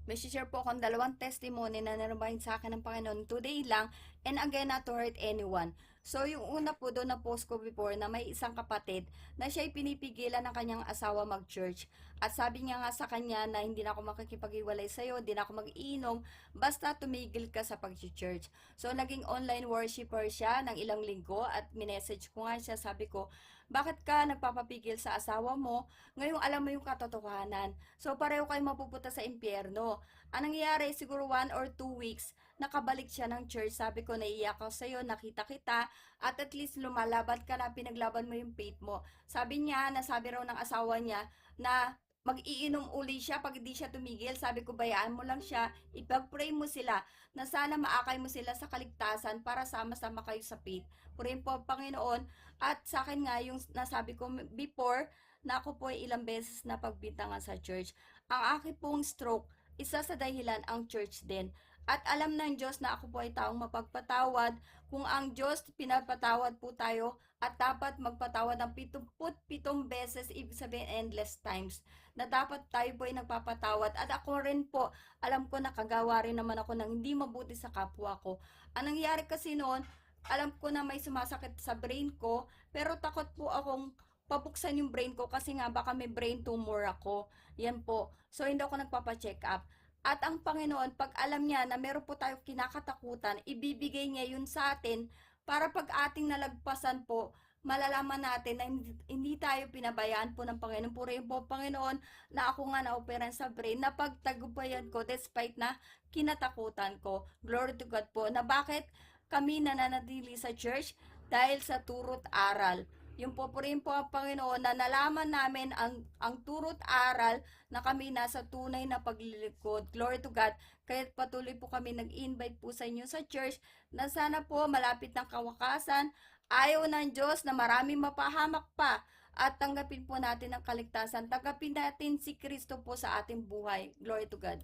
May share po akong dalawang testimony na narumahin sa akin ng Panginoon today lang, and again not to hurt anyone. So yung una po doon na post ko before na may isang kapatid na siya'y pinipigilan ng kanyang asawa mag-church. At sabi niya nga sa kanya na hindi na ako makikipag-iwalay sa'yo, hindi na ako mag-iinom, basta tumigil ka sa pag-church. So naging online worshiper siya ng ilang linggo at minessage ko nga siya, sabi ko, bakit ka nagpapapigil sa asawa mo? Ngayong alam mo yung katotohanan. So pareho kayo mapupunta sa impyerno. Ang nangyayari, siguro 1 or 2 weeks, nakabalik siya ng church. Sabi ko, naiiyak ako sa'yo, nakita kita, at least lumalaban ka na, pinaglaban mo yung faith mo. Sabi niya, nasabi raw ng asawa niya, na mag-iinom uli siya pag hindi siya tumigil. Sabi ko, bayaan mo lang siya, ipag-pray mo sila, na sana maakay mo sila sa kaligtasan para sama-sama kayo sa faith. Purihin po, Panginoon. At sa akin nga, yung nasabi ko before, na ako po ay ilang beses na pagbintangan sa church. Ang aking pong stroke, isa sa dahilan ang church din. At alam ng Diyos na ako po ay taong mapagpatawad. Kung ang Diyos pinapatawad po tayo at dapat magpatawad ng 77 beses, ibig sabihin endless times, na dapat tayo po ay nagpapatawad. At ako rin po, alam ko nakagawa rin naman ako ng hindi mabuti sa kapwa ko. Ang nangyari kasi noon, alam ko na may sumasakit sa brain ko, pero takot po akong pabuksan yung brain ko kasi nga baka may brain tumor ako. Yan po. So, hindi ako nagpapa-check up. At ang Panginoon, pag alam niya na meron po tayo kinakatakutan, ibibigay niya yun sa atin para pag ating nalagpasan po, malalaman natin na hindi tayo pinabayaan po ng Panginoon. Purihin po, Panginoon, na ako nga na-operan sa brain, na pagtagumpayan ko despite na kinatakutan ko. Glory to God po. Na bakit kami nananatili sa church? Dahil sa turo't aral. Yung pupurihin po ang Panginoon na nalaman namin ang turo't aral na kami nasa tunay na paglilingkod. Glory to God. Kaya patuloy po kami nag-invite po sa inyo sa church na sana po malapit ng kawakasan. Ayaw ng Diyos na maraming mapahamak pa at tanggapin po natin ang kaligtasan. Tanggapin natin si Kristo po sa ating buhay. Glory to God.